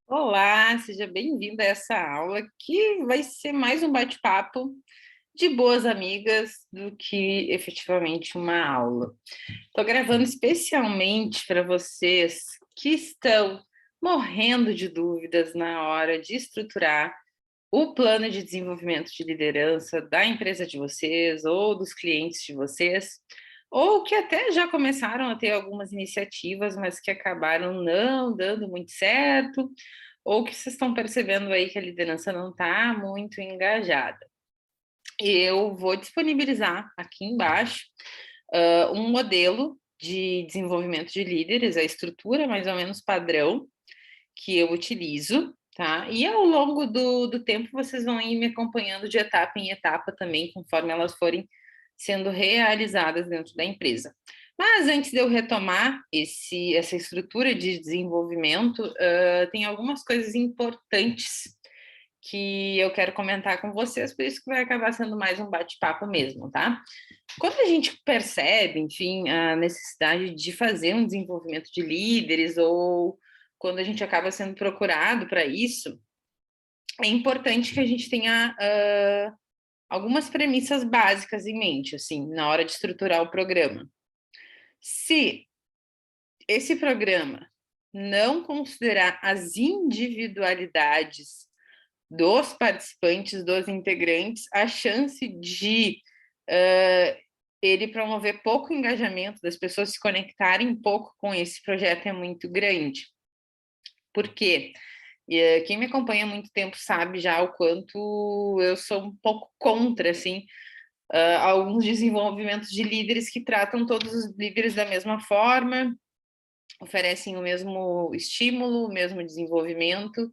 Olá, seja bem-vinda a essa aula que vai ser mais um bate-papo de boas amigas do que efetivamente uma aula. Estou gravando especialmente para vocês que estão morrendo de dúvidas na hora de estruturar o plano de desenvolvimento de liderança da empresa de vocês ou dos clientes de vocês, ou que até já começaram a ter algumas iniciativas, mas que acabaram não dando muito certo, ou que vocês estão percebendo aí que a liderança não está muito engajada. Eu vou disponibilizar aqui embaixo um modelo de desenvolvimento de líderes, a estrutura mais ou menos padrão que eu utilizo, tá? E ao longo do tempo vocês vão ir me acompanhando de etapa em etapa também, conforme elas forem sendo realizadas dentro da empresa. Mas antes de eu retomar essa estrutura de desenvolvimento, tem algumas coisas importantes que eu quero comentar com vocês, por isso que vai acabar sendo mais um bate-papo mesmo, tá? Quando a gente percebe, enfim, a necessidade de fazer um desenvolvimento de líderes ou quando a gente acaba sendo procurado para isso, é importante que a gente tenha algumas premissas básicas em mente, assim, na hora de estruturar o programa. Se esse programa não considerar as individualidades dos participantes, dos integrantes, a chance de ele promover pouco engajamento, das pessoas se conectarem pouco com esse projeto é muito grande. Por quê? Quem me acompanha há muito tempo sabe já o quanto eu sou um pouco contra, assim, alguns desenvolvimentos de líderes que tratam todos os líderes da mesma forma, oferecem o mesmo estímulo, o mesmo desenvolvimento,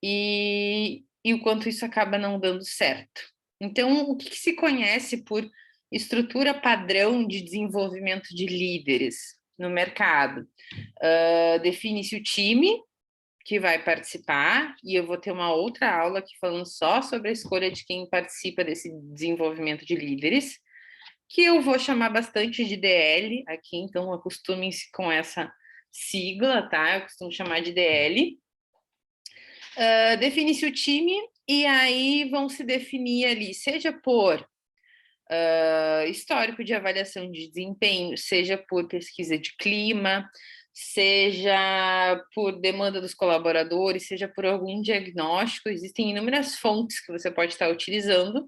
e o quanto isso acaba não dando certo. Então, o que se conhece por estrutura padrão de desenvolvimento de líderes no mercado? Define-se o time que vai participar, e eu vou ter uma outra aula aqui falando só sobre a escolha de quem participa desse desenvolvimento de líderes, que eu vou chamar bastante de DL aqui, então acostumem-se com essa sigla, tá? Eu costumo chamar de DL. Define-se o time, e aí vão se definir ali, seja por histórico de avaliação de desempenho, seja por pesquisa de clima, seja por demanda dos colaboradores, seja por algum diagnóstico. Existem inúmeras fontes que você pode estar utilizando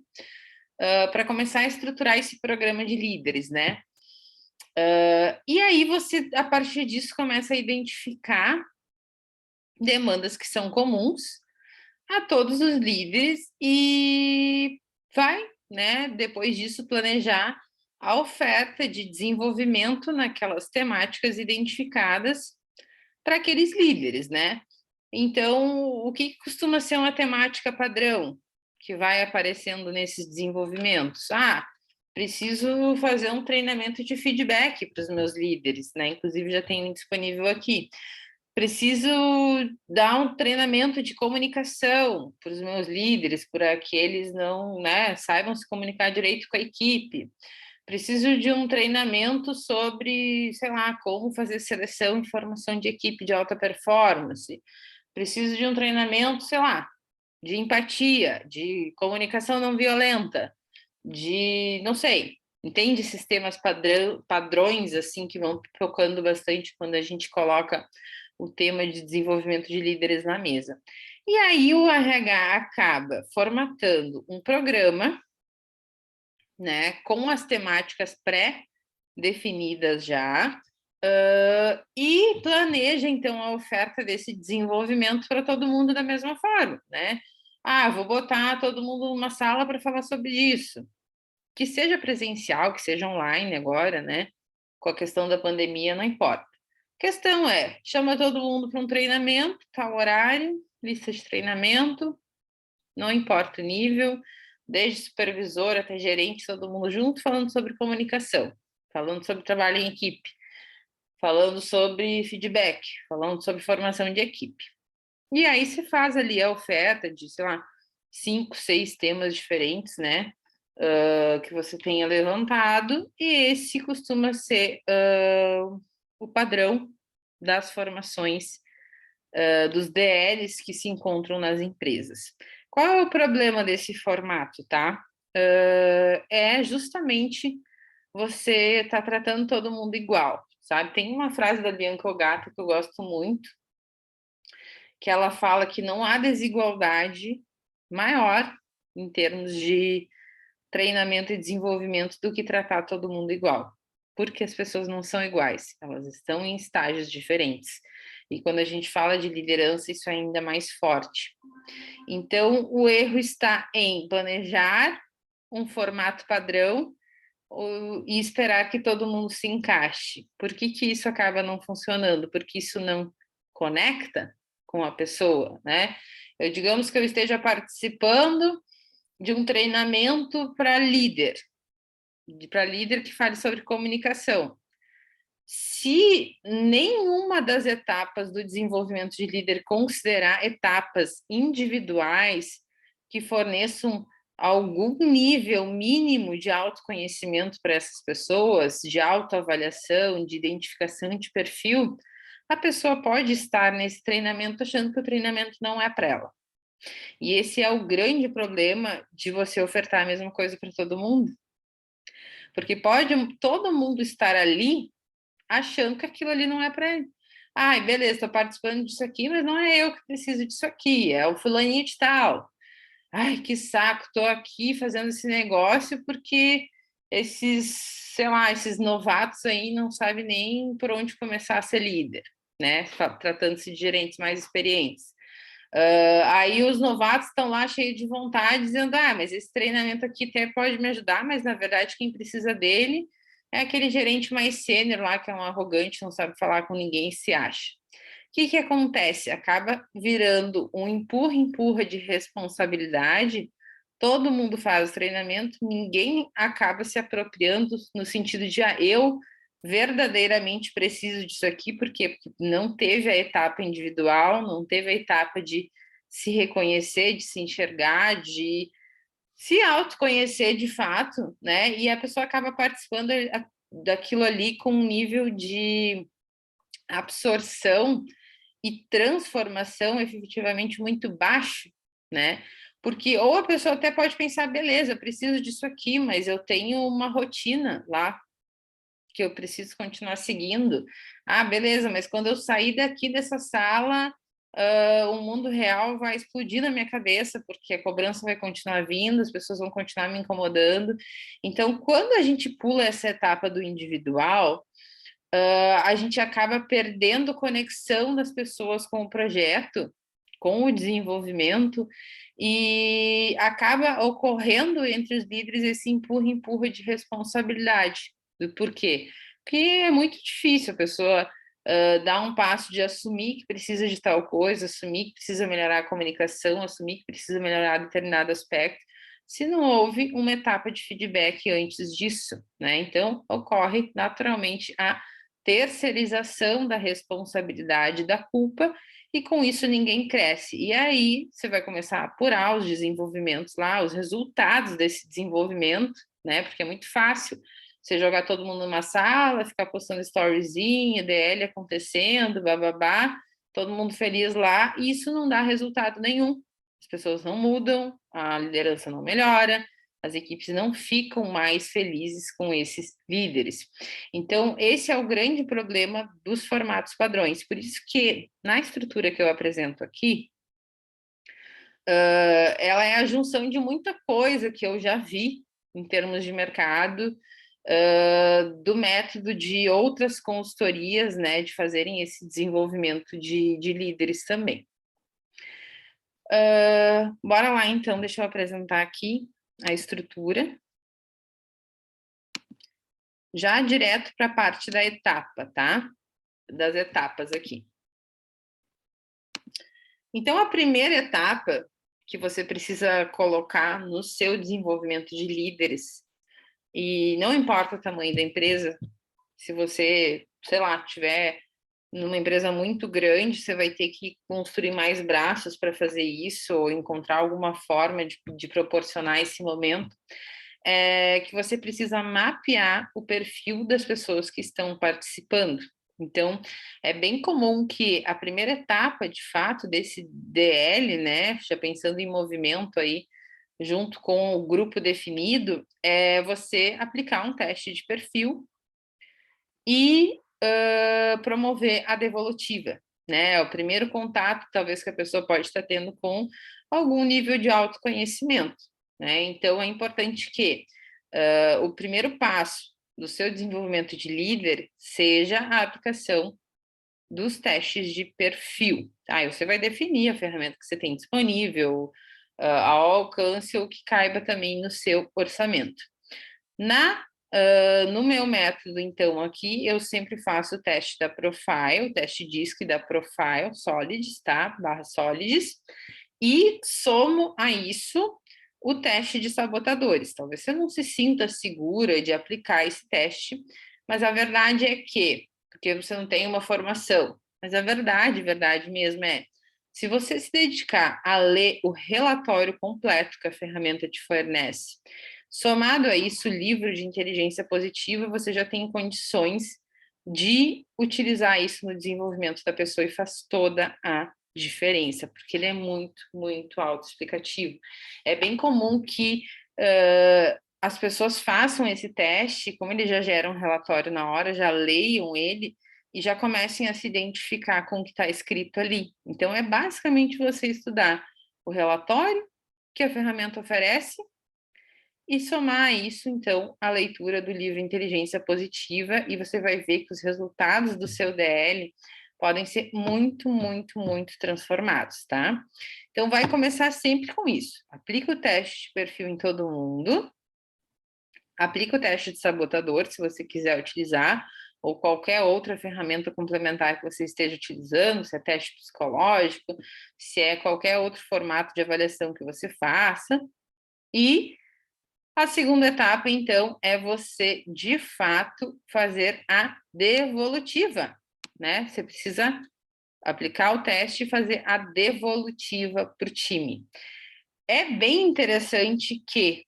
para começar a estruturar esse programa de líderes, né? E aí você, a partir disso, começa a identificar demandas que são comuns a todos os líderes e vai, né, depois disso, planejar a oferta de desenvolvimento naquelas temáticas identificadas para aqueles líderes, né? Então, o que costuma ser uma temática padrão que vai aparecendo nesses desenvolvimentos? Preciso fazer um treinamento de feedback para os meus líderes, né? Inclusive, já tenho disponível aqui. Preciso dar um treinamento de comunicação para os meus líderes, para que eles não, né, saibam se comunicar direito com a equipe. Preciso de um treinamento sobre, sei lá, como fazer seleção e formação de equipe de alta performance. Preciso de um treinamento, sei lá, de empatia, de comunicação não violenta, de, não sei, entende? Sistemas padrões, assim, que vão tocando bastante quando a gente coloca o tema de desenvolvimento de líderes na mesa. E aí o RH acaba formatando um programa, né, com as temáticas pré-definidas já, e planeja, então, a oferta desse desenvolvimento para todo mundo da mesma forma, né? Vou botar todo mundo numa sala para falar sobre isso. Que seja presencial, que seja online agora, né? Com a questão da pandemia, não importa. A questão é, chama todo mundo para um treinamento, tal horário, lista de treinamento, não importa o nível, desde supervisor até gerente, todo mundo junto, falando sobre comunicação, falando sobre trabalho em equipe, falando sobre feedback, falando sobre formação de equipe. E aí se faz ali a oferta de, sei lá, 5, 6 temas diferentes, né? Que você tenha levantado, e esse costuma ser o padrão das formações dos DLs que se encontram nas empresas. Qual é o problema desse formato, tá? É justamente você tá tratando todo mundo igual, sabe? Tem uma frase da Bianca Ogata que eu gosto muito, que ela fala que não há desigualdade maior em termos de treinamento e desenvolvimento do que tratar todo mundo igual, porque as pessoas não são iguais, elas estão em estágios diferentes. E quando a gente fala de liderança, isso é ainda mais forte. Então, o erro está em planejar um formato padrão e esperar que todo mundo se encaixe. Por que que isso acaba não funcionando? Porque isso não conecta com a pessoa, né? Digamos que eu esteja participando de um treinamento para líder que fale sobre comunicação. Se nenhuma das etapas do desenvolvimento de líder considerar etapas individuais que forneçam algum nível mínimo de autoconhecimento para essas pessoas, de autoavaliação, de identificação de perfil, a pessoa pode estar nesse treinamento achando que o treinamento não é para ela. E esse é o grande problema de você ofertar a mesma coisa para todo mundo. Porque pode todo mundo estar ali achando que aquilo ali não é para ele. Ai, beleza, estou participando disso aqui, mas não é eu que preciso disso aqui, é o fulaninho de tal. Ai, que saco, estou aqui fazendo esse negócio porque esses, sei lá, esses novatos aí não sabem nem por onde começar a ser líder, né? Tratando-se de gerentes mais experientes. Aí os novatos estão lá cheios de vontade, dizendo: ah, mas esse treinamento aqui até pode me ajudar, mas na verdade quem precisa dele é aquele gerente mais sênior lá, que é um arrogante, não sabe falar com ninguém e se acha. O que que acontece? Acaba virando um empurra-empurra de responsabilidade, todo mundo faz o treinamento, ninguém acaba se apropriando no sentido de, eu verdadeiramente preciso disso aqui, porque não teve a etapa individual, não teve a etapa de se reconhecer, de se enxergar, de se autoconhecer de fato, né? E a pessoa acaba participando daquilo ali com um nível de absorção e transformação efetivamente muito baixo, né? Porque ou a pessoa até pode pensar, beleza, eu preciso disso aqui, mas eu tenho uma rotina lá que eu preciso continuar seguindo. Ah, beleza, mas quando eu sair daqui dessa sala, o mundo real vai explodir na minha cabeça, porque a cobrança vai continuar vindo, as pessoas vão continuar me incomodando. Então, quando a gente pula essa etapa do individual, a gente acaba perdendo conexão das pessoas com o projeto, com o desenvolvimento, e acaba ocorrendo entre os líderes esse empurra-empurra de responsabilidade. Por quê? Porque é muito difícil a pessoa dar um passo de assumir que precisa de tal coisa, assumir que precisa melhorar a comunicação, assumir que precisa melhorar determinado aspecto, se não houve uma etapa de feedback antes disso, né? Então, ocorre naturalmente a terceirização da responsabilidade da culpa, e com isso ninguém cresce. E aí você vai começar a apurar os desenvolvimentos lá, os resultados desse desenvolvimento, né? Porque é muito fácil você jogar todo mundo numa sala, ficar postando storyzinho, DL acontecendo, bababá, todo mundo feliz lá, e isso não dá resultado nenhum. As pessoas não mudam, a liderança não melhora, as equipes não ficam mais felizes com esses líderes. Então, esse é o grande problema dos formatos padrões. Por isso que, na estrutura que eu apresento aqui, ela é a junção de muita coisa que eu já vi em termos de mercado, do método de outras consultorias, né, de fazerem esse desenvolvimento de líderes também. Bora lá, então, deixa eu apresentar aqui a estrutura. Já direto para a parte da etapa, tá? Das etapas aqui. Então, a primeira etapa que você precisa colocar no seu desenvolvimento de líderes, e não importa o tamanho da empresa, se você, sei lá, tiver numa empresa muito grande, você vai ter que construir mais braços para fazer isso, ou encontrar alguma forma de proporcionar esse momento, que você precisa mapear o perfil das pessoas que estão participando. Então, é bem comum que a primeira etapa, de fato, desse DL, né, já pensando em movimento aí, junto com o grupo definido, é você aplicar um teste de perfil e promover a devolutiva, né? É o primeiro contato, talvez, que a pessoa pode estar tendo com algum nível de autoconhecimento, né? Então, é importante que o primeiro passo do seu desenvolvimento de líder seja a aplicação dos testes de perfil. Tá? E você vai definir a ferramenta que você tem disponível, ao alcance ou que caiba também no seu orçamento. No meu método, então, aqui, eu sempre faço o teste da Profile, o teste DISC da Profile Solids, tá? /Solids, e somo a isso o teste de sabotadores. Talvez você não se sinta segura de aplicar esse teste, mas a verdade é que, porque você não tem uma formação, mas a verdade mesmo é, se você se dedicar a ler o relatório completo que a ferramenta te fornece, somado a isso, o livro de inteligência positiva, você já tem condições de utilizar isso no desenvolvimento da pessoa e faz toda a diferença, porque ele é muito autoexplicativo. É bem comum que as pessoas façam esse teste, como ele já gera um relatório na hora, já leiam ele e já comecem a se identificar com o que está escrito ali. Então, é basicamente você estudar o relatório que a ferramenta oferece e somar a isso, então, a leitura do livro Inteligência Positiva, e você vai ver que os resultados do seu DL podem ser muito transformados, tá? Então, vai começar sempre com isso. Aplica o teste de perfil em todo mundo, aplica o teste de sabotador, se você quiser utilizar, ou qualquer outra ferramenta complementar que você esteja utilizando, se é teste psicológico, se é qualquer outro formato de avaliação que você faça, e a segunda etapa, então, é você, de fato, fazer a devolutiva, né? Você precisa aplicar o teste e fazer a devolutiva para o time. É bem interessante que,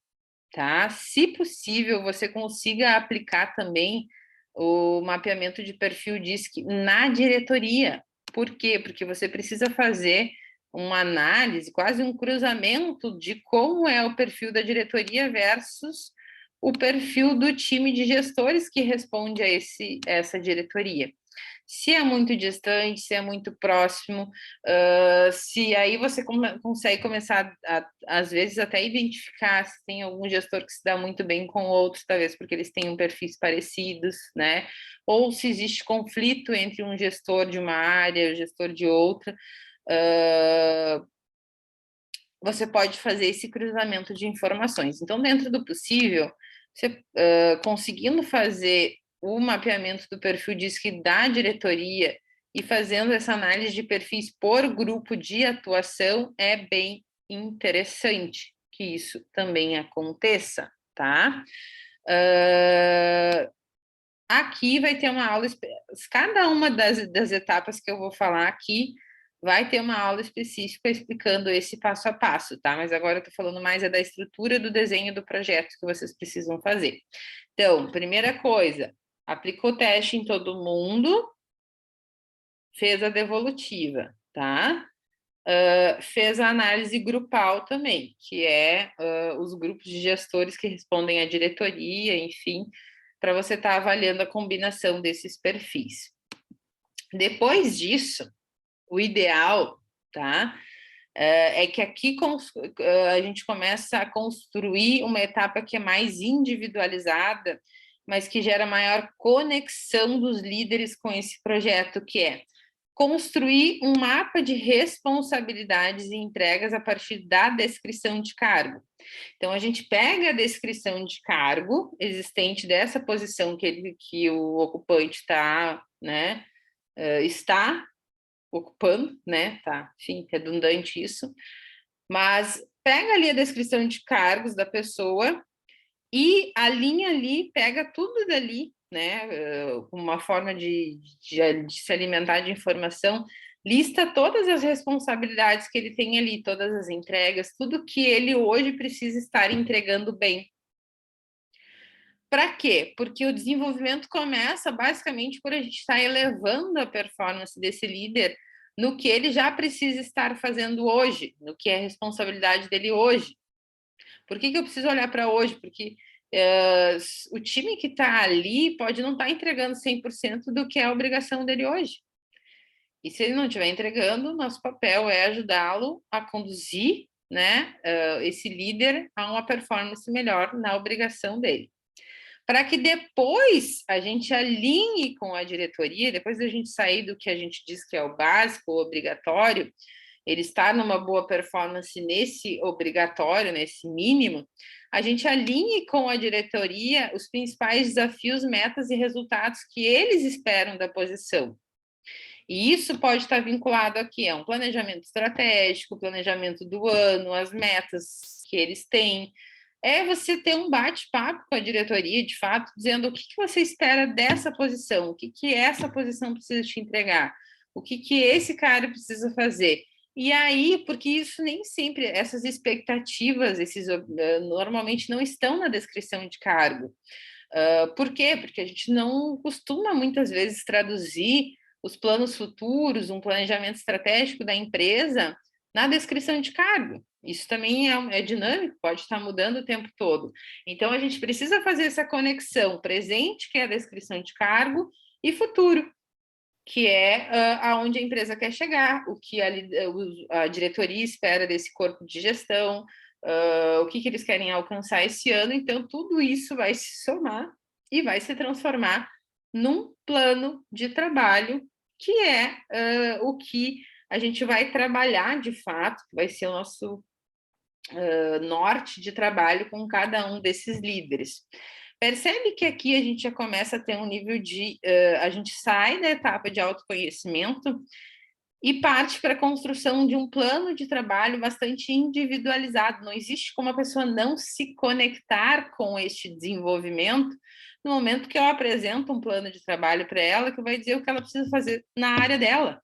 tá? Se possível, você consiga aplicar também o mapeamento de perfil DISC na diretoria. Por quê? Porque você precisa fazer uma análise, quase um cruzamento de como é o perfil da diretoria versus o perfil do time de gestores que responde a essa diretoria. Se é muito distante, se é muito próximo, se aí você consegue começar, às vezes, até identificar se tem algum gestor que se dá muito bem com outros, talvez porque eles tenham perfis parecidos, né? Ou se existe conflito entre um gestor de uma área e o gestor de outra. Você pode fazer esse cruzamento de informações. Então, dentro do possível, você conseguindo fazer o mapeamento do perfil DISC da diretoria e fazendo essa análise de perfis por grupo de atuação, é bem interessante que isso também aconteça, tá? Aqui vai ter uma aula, cada uma das etapas que eu vou falar aqui vai ter uma aula específica explicando esse passo a passo, tá? Mas agora eu tô falando mais da estrutura do desenho do projeto que vocês precisam fazer. Então, primeira coisa, aplicou o teste em todo mundo, fez a devolutiva, tá? Fez a análise grupal também, que é os grupos de gestores que respondem à diretoria, enfim, para você estar avaliando a combinação desses perfis. Depois disso, o ideal, tá? É que aqui a gente começa a construir uma etapa que é mais individualizada, mas que gera maior conexão dos líderes com esse projeto, que é construir um mapa de responsabilidades e entregas a partir da descrição de cargo. Então, a gente pega a descrição de cargo existente dessa posição que o ocupante está, né, está ocupando, né, tá, enfim, redundante isso, mas pega ali a descrição de cargos da pessoa e a linha ali, pega tudo dali, né, uma forma de se alimentar de informação, lista todas as responsabilidades que ele tem ali, todas as entregas, tudo que ele hoje precisa estar entregando bem. Para quê? Porque o desenvolvimento começa basicamente por a gente estar elevando a performance desse líder no que ele já precisa estar fazendo hoje, no que é responsabilidade dele hoje. Por que eu preciso olhar para hoje? Porque o time que está ali pode não estar entregando 100% do que é a obrigação dele hoje. E se ele não estiver entregando, nosso papel é ajudá-lo a conduzir, né, esse líder a uma performance melhor na obrigação dele. Para que depois a gente alinhe com a diretoria, depois da gente sair do que a gente diz que é o básico, o obrigatório, ele está numa boa performance nesse obrigatório, nesse mínimo, a gente alinhe com a diretoria os principais desafios, metas e resultados que eles esperam da posição. E isso pode estar vinculado aqui a um planejamento estratégico, planejamento do ano, as metas que eles têm. É você ter um bate-papo com a diretoria, de fato, dizendo o que você espera dessa posição, o que essa posição precisa te entregar, o que esse cara precisa fazer. E aí, porque isso nem sempre, essas expectativas, normalmente não estão na descrição de cargo. Por quê? Porque a gente não costuma, muitas vezes, traduzir os planos futuros, um planejamento estratégico da empresa na descrição de cargo. Isso também é dinâmico, pode estar mudando o tempo todo. Então, a gente precisa fazer essa conexão presente, que é a descrição de cargo, e futuro, que é aonde a empresa quer chegar, o que a diretoria espera desse corpo de gestão, o que eles querem alcançar esse ano. Então, tudo isso vai se somar e vai se transformar num plano de trabalho, que é o que a gente vai trabalhar de fato, que vai ser o nosso norte de trabalho com cada um desses líderes. Percebe que aqui a gente já começa a ter um nível de... a gente sai da etapa de autoconhecimento e parte para a construção de um plano de trabalho bastante individualizado. Não existe como a pessoa não se conectar com este desenvolvimento no momento que eu apresento um plano de trabalho para ela, que vai dizer o que ela precisa fazer na área dela.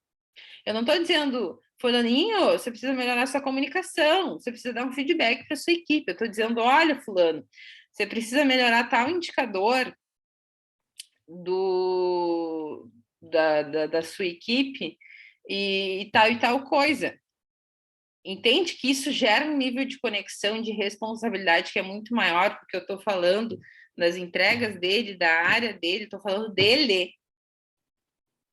Eu não estou dizendo, fulaninho, você precisa melhorar sua comunicação, você precisa dar um feedback para sua equipe. Eu estou dizendo, olha, fulano, você precisa melhorar tal indicador da sua equipe e tal coisa. Entende que isso gera um nível de conexão, de responsabilidade que é muito maior, porque eu estou falando das entregas dele, da área dele, estou falando dele,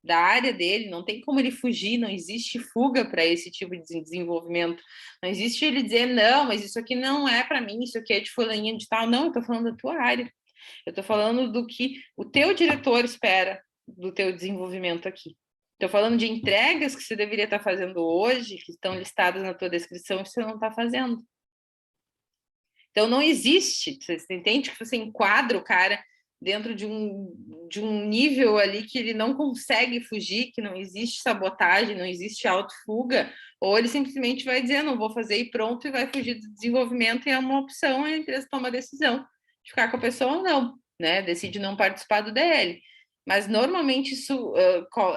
da área dele, não tem como ele fugir, não existe fuga para esse tipo de desenvolvimento, não existe ele dizer, não, mas isso aqui não é para mim, isso aqui é de fulaninha de tal, não, eu estou falando da tua área, eu estou falando do que o teu diretor espera do teu desenvolvimento aqui. Estou falando de entregas que você deveria estar fazendo hoje, que estão listadas na tua descrição e você não está fazendo. Então, não existe, você entende que você enquadra o cara dentro de um nível ali que ele não consegue fugir, que não existe sabotagem, não existe autofuga, ou ele simplesmente vai dizer, não vou fazer e pronto, e vai fugir do desenvolvimento, e é uma opção, a empresa toma a decisão de ficar com a pessoa ou não, né? Decide não participar do DL. Mas, normalmente, isso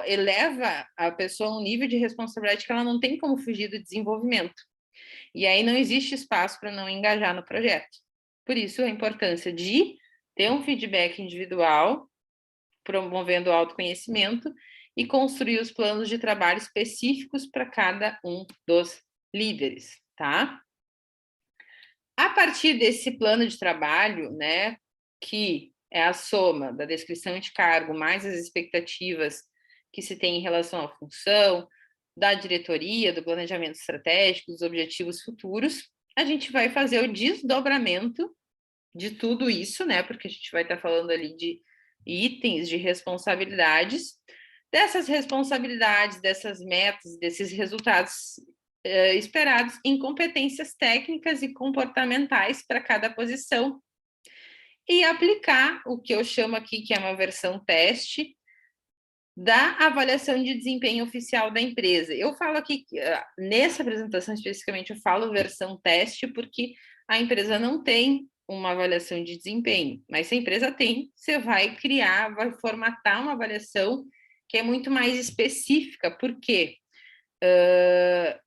eleva a pessoa a um nível de responsabilidade que ela não tem como fugir do desenvolvimento. E aí não existe espaço para não engajar no projeto. Por isso, a importância de ter um feedback individual, promovendo o autoconhecimento e construir os planos de trabalho específicos para cada um dos líderes, tá? A partir desse plano de trabalho, né, que é a soma da descrição de cargo mais as expectativas que se tem em relação à função, da diretoria, do planejamento estratégico, dos objetivos futuros, a gente vai fazer o desdobramento de tudo isso, né? Porque a gente vai estar falando ali de itens de responsabilidades, dessas responsabilidades, dessas metas, desses resultados esperados em competências técnicas e comportamentais para cada posição e aplicar o que eu chamo aqui, que é uma versão teste, da avaliação de desempenho oficial da empresa. Eu falo aqui, nessa apresentação especificamente, eu falo versão teste, porque a empresa não tem uma avaliação de desempenho, mas se a empresa tem, você vai criar, vai formatar uma avaliação que é muito mais específica, por quê?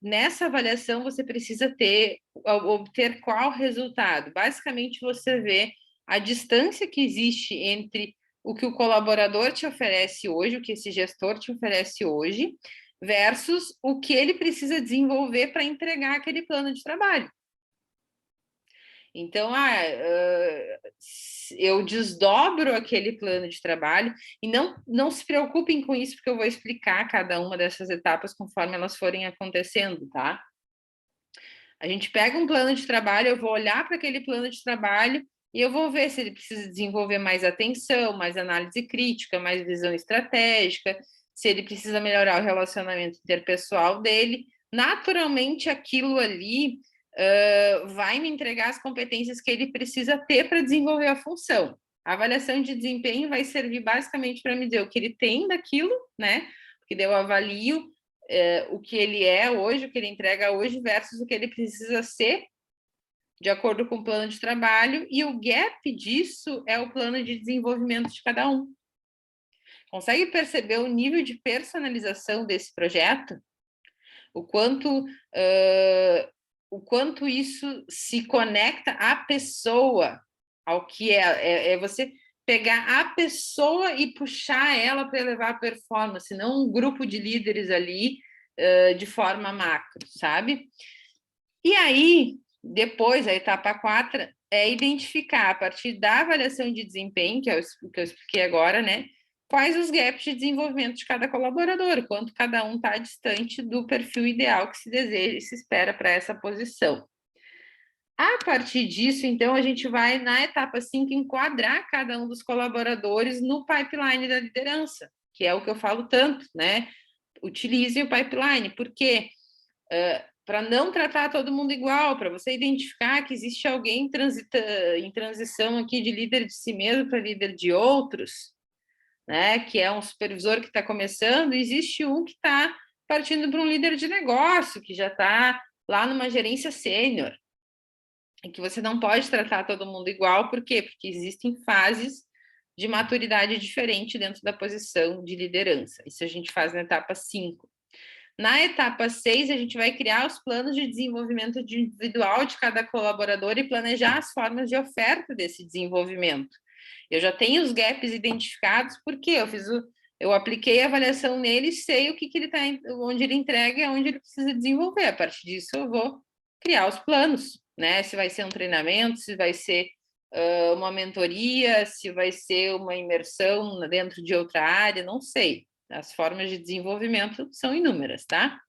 Nessa avaliação você precisa obter qual resultado? Basicamente, você vê a distância que existe entre o que o colaborador te oferece hoje, o que esse gestor te oferece hoje, versus o que ele precisa desenvolver para entregar aquele plano de trabalho. Então, eu desdobro aquele plano de trabalho e não se preocupem com isso, porque eu vou explicar cada uma dessas etapas conforme elas forem acontecendo, tá? A gente pega um plano de trabalho, eu vou olhar para aquele plano de trabalho e eu vou ver se ele precisa desenvolver mais atenção, mais análise crítica, mais visão estratégica, se ele precisa melhorar o relacionamento interpessoal dele. Naturalmente, aquilo ali vai me entregar as competências que ele precisa ter para desenvolver a função. A avaliação de desempenho vai servir basicamente para me dizer o que ele tem daquilo, né? Porque daí eu avalio o que ele é hoje, o que ele entrega hoje, versus o que ele precisa ser, de acordo com o plano de trabalho, e o gap disso é o plano de desenvolvimento de cada um. Consegue perceber o nível de personalização desse projeto? O quanto isso se conecta à pessoa, ao que é você pegar a pessoa e puxar ela para elevar a performance, não um grupo de líderes ali de forma macro, sabe? E aí, depois, a etapa 4 é identificar, a partir da avaliação de desempenho, que é o que eu expliquei agora, né? Quais os gaps de desenvolvimento de cada colaborador, quanto cada um está distante do perfil ideal que se deseja e se espera para essa posição. A partir disso, então, a gente vai, na etapa 5, enquadrar cada um dos colaboradores no pipeline da liderança, que é o que eu falo tanto, né? Utilizem o pipeline, porque para não tratar todo mundo igual, para você identificar que existe alguém em transição aqui de líder de si mesmo para líder de outros, né? Que é um supervisor que está começando, existe um que está partindo para um líder de negócio, que já está lá numa gerência sênior. E que você não pode tratar todo mundo igual, por quê? Porque existem fases de maturidade diferente dentro da posição de liderança. Isso a gente faz na etapa 5. Na etapa 6, a gente vai criar os planos de desenvolvimento individual de cada colaborador e planejar as formas de oferta desse desenvolvimento. Eu já tenho os gaps identificados, porque eu apliquei a avaliação nele e sei o que ele está, onde ele entrega e onde ele precisa desenvolver. A partir disso, eu vou criar os planos, né? Se vai ser um treinamento, se vai ser uma mentoria, se vai ser uma imersão dentro de outra área, não sei. As formas de desenvolvimento são inúmeras, tá?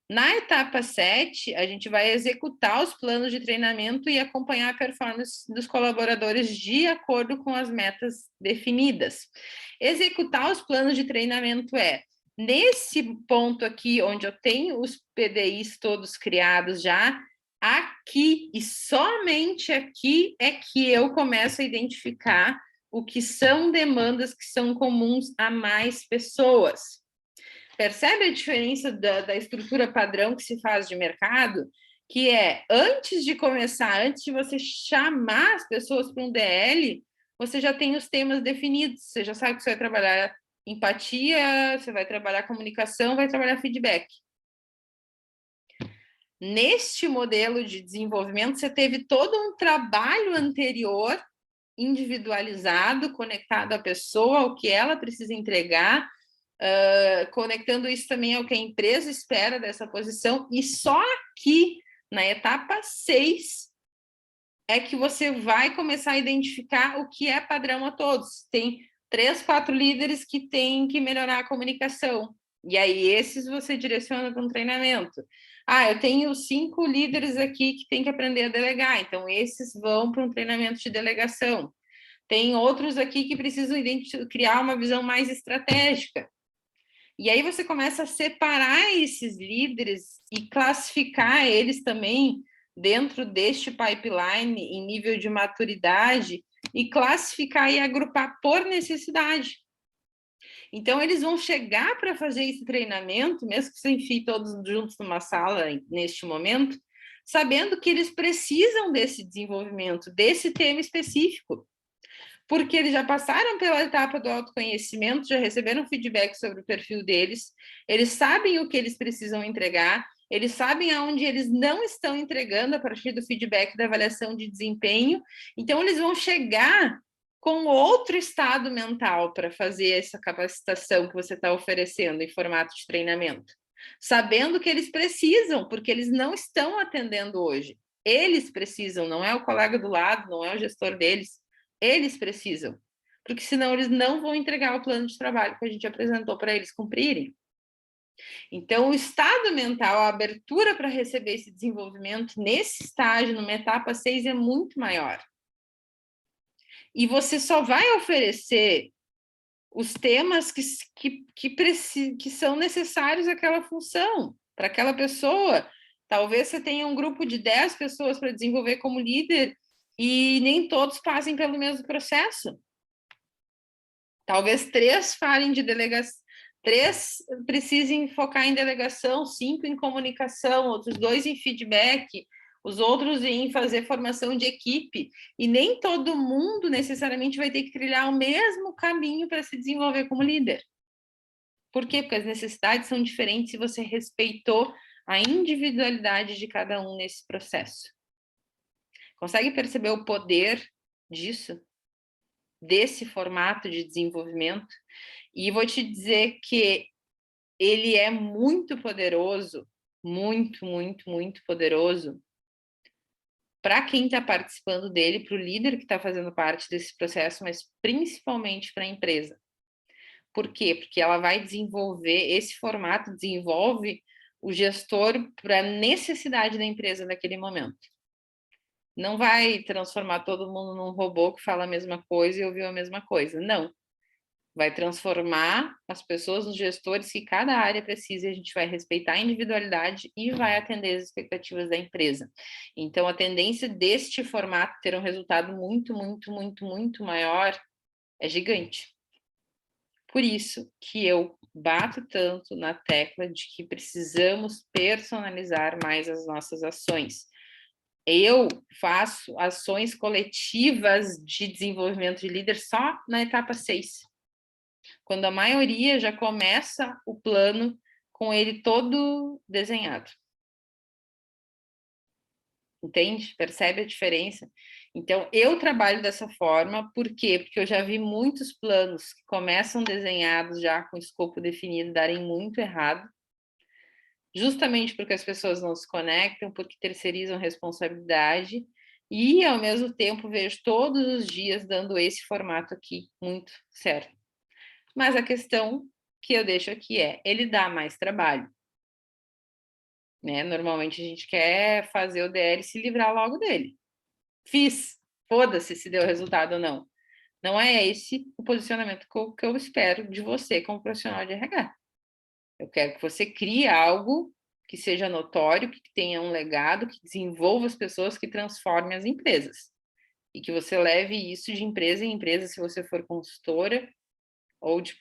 Na etapa 7, a gente vai executar os planos de treinamento e acompanhar a performance dos colaboradores de acordo com as metas definidas. Executar os planos de treinamento nesse ponto aqui, onde eu tenho os PDIs todos criados já, aqui e somente aqui é que eu começo a identificar o que são demandas que são comuns a mais pessoas. Percebe a diferença da estrutura padrão que se faz de mercado? Que é, antes de começar, antes de você chamar as pessoas para um DL, você já tem os temas definidos, você já sabe que você vai trabalhar empatia, você vai trabalhar comunicação, vai trabalhar feedback. Neste modelo de desenvolvimento, você teve todo um trabalho anterior, individualizado, conectado à pessoa, ao que ela precisa entregar, conectando isso também ao que a empresa espera dessa posição, e só aqui, na etapa 6, é que você vai começar a identificar o que é padrão a todos. Tem 3, 4 líderes que têm que melhorar a comunicação, e aí esses você direciona para um treinamento. Eu tenho 5 líderes aqui que têm que aprender a delegar, então esses vão para um treinamento de delegação. Tem outros aqui que precisam criar uma visão mais estratégica. E aí você começa a separar esses líderes e classificar eles também dentro deste pipeline em nível de maturidade e classificar e agrupar por necessidade. Então, eles vão chegar para fazer esse treinamento, mesmo que você enfie todos juntos numa sala neste momento, sabendo que eles precisam desse desenvolvimento, desse tema específico, porque eles já passaram pela etapa do autoconhecimento, já receberam feedback sobre o perfil deles, eles sabem o que eles precisam entregar, eles sabem aonde eles não estão entregando a partir do feedback da avaliação de desempenho, então eles vão chegar com outro estado mental para fazer essa capacitação que você está oferecendo em formato de treinamento, sabendo que eles precisam, porque eles não estão atendendo hoje. Eles precisam, não é o colega do lado, não é o gestor deles, eles precisam, porque senão eles não vão entregar o plano de trabalho que a gente apresentou para eles cumprirem. Então, o estado mental, a abertura para receber esse desenvolvimento nesse estágio, numa etapa 6, é muito maior. E você só vai oferecer os temas que são necessários àquela função, para aquela pessoa. Talvez você tenha um grupo de 10 pessoas para desenvolver como líder e nem todos passem pelo mesmo processo. Talvez 3 falem de delegação, 3 precisem focar em delegação, 5 em comunicação, outros 2 em feedback, os outros em fazer formação de equipe. E nem todo mundo necessariamente vai ter que trilhar o mesmo caminho para se desenvolver como líder. Por quê? Porque as necessidades são diferentes e você respeitou a individualidade de cada um nesse processo. Consegue perceber o poder disso? Desse formato de desenvolvimento? E vou te dizer que ele é muito poderoso, muito, muito, muito poderoso para quem está participando dele, para o líder que está fazendo parte desse processo, mas principalmente para a empresa. Por quê? Porque ela vai desenvolver, esse formato desenvolve o gestor para a necessidade da empresa naquele momento. Não vai transformar todo mundo num robô que fala a mesma coisa e ouviu a mesma coisa. Não. Vai transformar as pessoas nos gestores que cada área precisa e a gente vai respeitar a individualidade e vai atender as expectativas da empresa. Então, a tendência deste formato ter um resultado muito, muito, muito, muito maior é gigante. Por isso que eu bato tanto na tecla de que precisamos personalizar mais as nossas ações. Eu faço ações coletivas de desenvolvimento de líder só na etapa 6. Quando a maioria já começa o plano com ele todo desenhado. Entende? Percebe a diferença? Então, eu trabalho dessa forma, por quê? Porque eu já vi muitos planos que começam desenhados já com escopo definido darem muito errado, justamente porque as pessoas não se conectam, porque terceirizam responsabilidade, e ao mesmo tempo vejo todos os dias dando esse formato aqui muito certo. Mas a questão que eu deixo aqui é, ele dá mais trabalho, né? Normalmente a gente quer fazer o DL e se livrar logo dele. Fiz, foda-se se deu resultado ou não. Não é esse o posicionamento que eu espero de você como profissional de RH. Eu quero que você crie algo que seja notório, que tenha um legado, que desenvolva as pessoas, que transforme as empresas. E que você leve isso de empresa em empresa, se você for consultora, ou de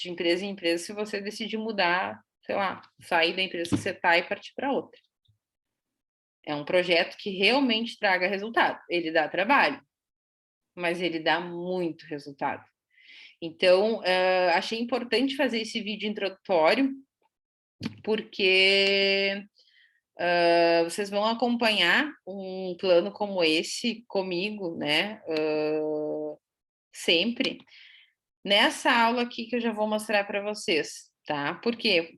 empresa em empresa, se você decidir mudar, sei lá, sair da empresa que você está e partir para outra. É um projeto que realmente traga resultado. Ele dá trabalho, mas ele dá muito resultado. Então, achei importante fazer esse vídeo introdutório, porque vocês vão acompanhar um plano como esse comigo, né? Sempre. Nessa aula aqui que eu já vou mostrar para vocês, tá? Por quê?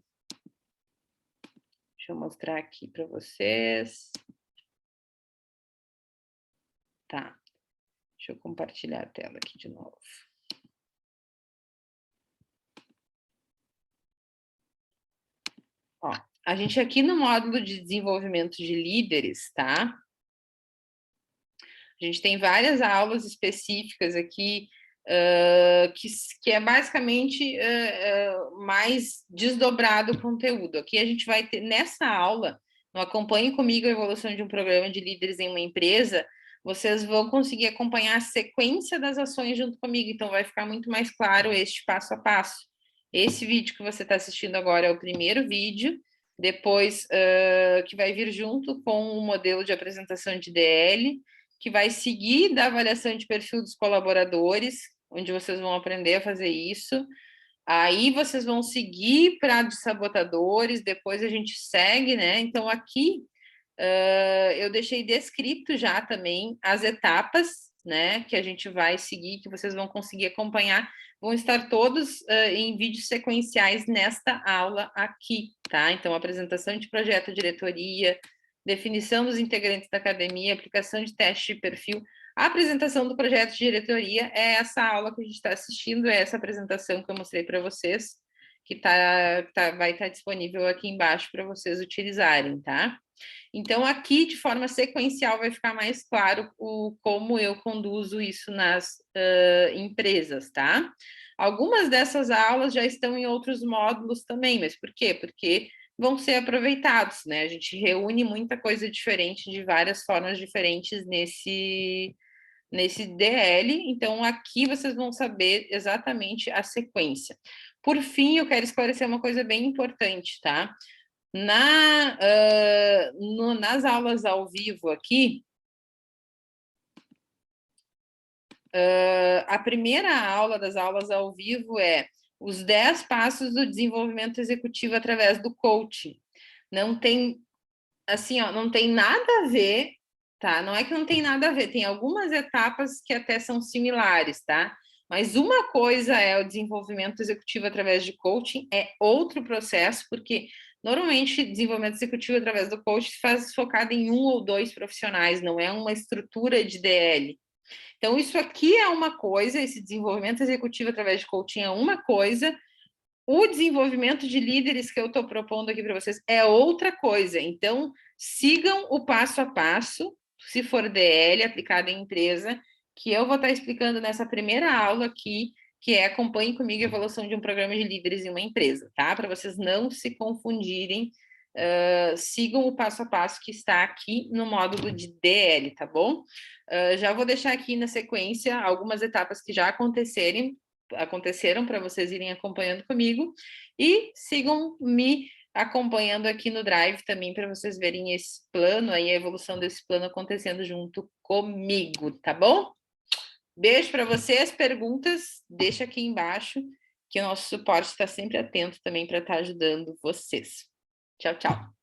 Deixa eu mostrar aqui para vocês. Tá. Deixa eu compartilhar a tela aqui de novo. Ó, a gente aqui no módulo de desenvolvimento de líderes, tá? A gente tem várias aulas específicas aqui, que é basicamente mais desdobrado o conteúdo. Aqui a gente vai ter, nessa aula, no Acompanhe Comigo a Evolução de um Programa de Líderes em uma Empresa, vocês vão conseguir acompanhar a sequência das ações junto comigo, então vai ficar muito mais claro este passo a passo. Esse vídeo que você está assistindo agora é o primeiro vídeo, depois que vai vir junto com o modelo de apresentação de DL, que vai seguir da avaliação de perfil dos colaboradores, onde vocês vão aprender a fazer isso. Aí vocês vão seguir para de sabotadores, depois a gente segue, né? Então, aqui eu deixei descrito já também as etapas, né, que a gente vai seguir, que vocês vão conseguir acompanhar, vão estar todos em vídeos sequenciais nesta aula aqui, tá? Então, apresentação de projeto, diretoria, definição dos integrantes da academia, aplicação de teste de perfil, a apresentação do projeto de diretoria é essa aula que a gente está assistindo, é essa apresentação que eu mostrei para vocês, que vai estar disponível aqui embaixo para vocês utilizarem, tá? Então, aqui, de forma sequencial, vai ficar mais claro como eu conduzo isso nas empresas, tá? Algumas dessas aulas já estão em outros módulos também, mas por quê? Porque vão ser aproveitados, né? A gente reúne muita coisa diferente, de várias formas diferentes nesse DL, então aqui vocês vão saber exatamente a sequência. Por fim, eu quero esclarecer uma coisa bem importante, tá? Nas aulas ao vivo aqui, a primeira aula das aulas ao vivo é os 10 passos do desenvolvimento executivo através do coaching. Não tem, assim, ó, não tem nada a ver, tá? Não é que não tem nada a ver, tem algumas etapas que até são similares, tá? Mas uma coisa é o desenvolvimento executivo através de coaching, é outro processo, porque normalmente desenvolvimento executivo através do coaching se faz focado em um ou dois profissionais, não é uma estrutura de DL. Então, isso aqui é uma coisa, esse desenvolvimento executivo através de coaching é uma coisa, o desenvolvimento de líderes que eu estou propondo aqui para vocês é outra coisa. Então, sigam o passo a passo, se for DL aplicado em empresa, que eu vou estar explicando nessa primeira aula aqui, que é acompanhe comigo a evolução de um programa de líderes em uma empresa, tá? Para vocês não se confundirem, sigam o passo a passo que está aqui no módulo de DL, tá bom? Já vou deixar aqui na sequência algumas etapas que já aconteceram para vocês irem acompanhando comigo e sigam me acompanhando aqui no Drive também para vocês verem esse plano aí, a evolução desse plano acontecendo junto comigo, tá bom? Beijo para vocês, perguntas, deixa aqui embaixo, que o nosso suporte está sempre atento também para estar ajudando vocês. Tchau, tchau.